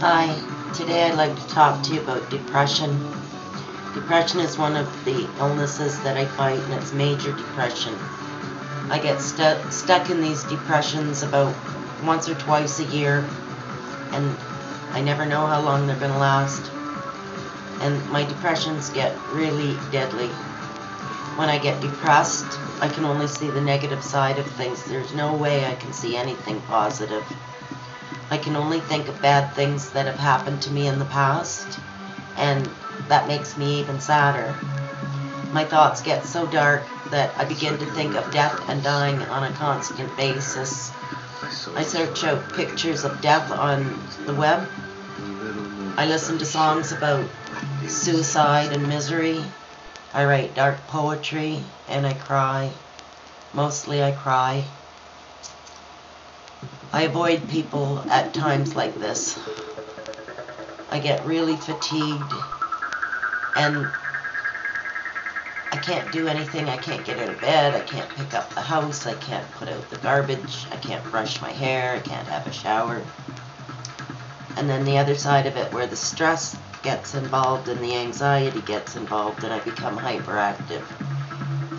Hi, today I'd like to talk to you about depression. Depression is one of the illnesses that I fight, and it's major depression. I get stuck in these depressions about once or twice a year, and I never know how long they're going to last. And my depressions get really deadly. When I get depressed, I can only see the negative side of things. There's no way I can see anything positive. I can only think of bad things that have happened to me in the past, and that makes me even sadder. My thoughts get so dark that I begin to think of death and dying on a constant basis. I search out pictures of death on the web. I listen to songs about suicide and misery. I write dark poetry, and I cry. Mostly I cry. I avoid people at times like this. I get really fatigued, and I can't do anything. I can't get out of bed. I can't pick up the house. I can't put out the garbage. I can't brush my hair. I can't have a shower. And then the other side of it, where the stress gets involved and the anxiety gets involved, and I become hyperactive.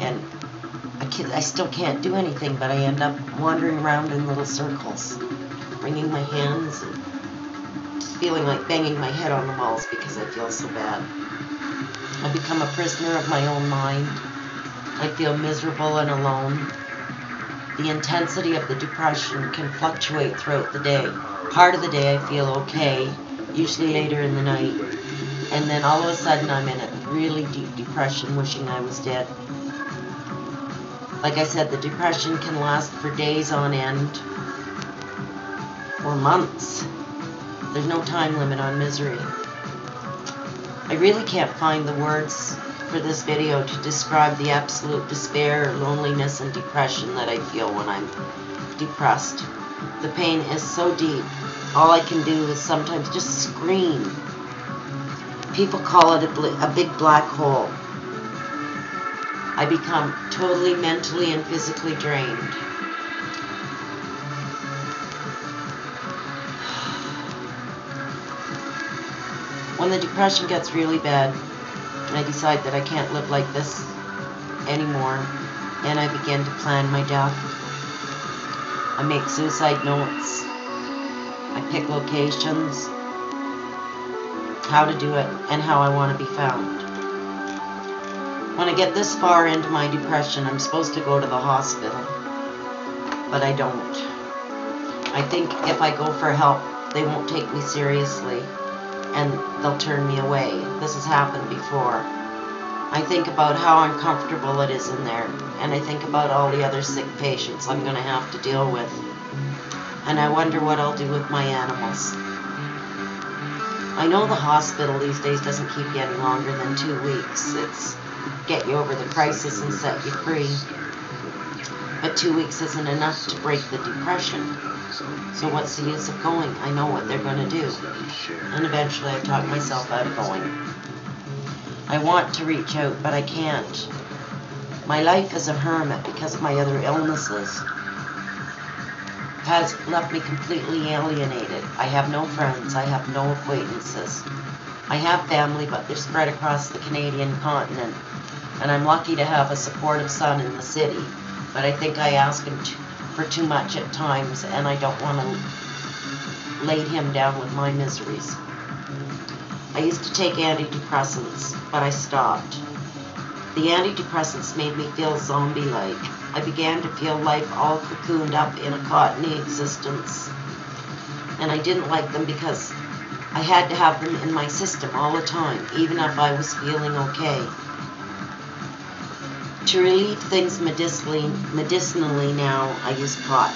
And I still can't do anything, but I end up wandering around in little circles, wringing my hands and just feeling like banging my head on the walls because I feel so bad. I become a prisoner of my own mind. I feel miserable and alone. The intensity of the depression can fluctuate throughout the day. Part of the day I feel okay, usually later in the night, and then all of a sudden I'm in a really deep depression, wishing I was dead. Like I said, the depression can last for days on end, or months. There's no time limit on misery. I really can't find the words for this video to describe the absolute despair, loneliness, and depression that I feel when I'm depressed. The pain is so deep, all I can do is sometimes just scream. People call it a big black hole. I become totally mentally and physically drained. When the depression gets really bad, I decide that I can't live like this anymore, and I begin to plan my death. I make suicide notes. I pick locations, how to do it, and how I want to be found. When I get this far into my depression, I'm supposed to go to the hospital, but I don't. I think if I go for help, they won't take me seriously, and they'll turn me away. This has happened before. I think about how uncomfortable it is in there, and I think about all the other sick patients I'm going to have to deal with, and I wonder what I'll do with my animals. I know the hospital these days doesn't keep you any longer than 2 weeks. It's get you over the crisis and set you free. But 2 weeks isn't enough to break the depression. So what's the use of going? I know what they're going to do. And eventually I talk myself out of going. I want to reach out, but I can't. My life as a hermit, because of my other illnesses, has left me completely alienated. I have no friends. I have no acquaintances. I have family, but they're spread across the Canadian continent. And I'm lucky to have a supportive son in the city. But I think I ask him for too much at times, and I don't want to lay him down with my miseries. I used to take antidepressants, but I stopped. The antidepressants made me feel zombie-like. I began to feel life all cocooned up in a cottony existence. And I didn't like them because I had to have them in my system all the time, even if I was feeling okay. To relieve things medicinally now, I use pot.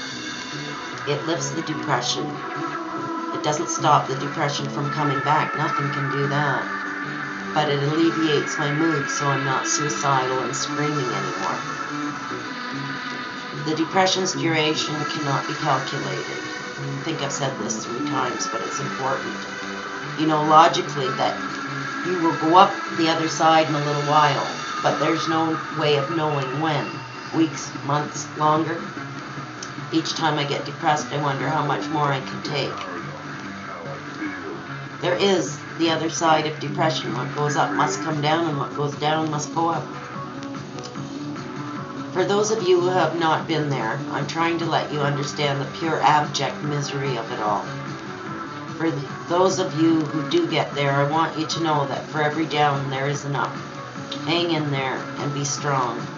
It lifts the depression. It doesn't stop the depression from coming back. Nothing can do that. But it alleviates my mood so I'm not suicidal and screaming anymore. The depression's duration cannot be calculated. I think I've said this 3 times, but it's important. You know logically that you will go up the other side in a little while, but there's no way of knowing when. Weeks, months, longer. Each time I get depressed, I wonder how much more I can take. there is the other side of depression. What goes up must come down, and what goes down must go up. For those of you who have not been there, I'm trying to let you understand the pure abject misery of it all. For those of you who do get there, I want you to know that for every down there is an up. Hang in there and be strong.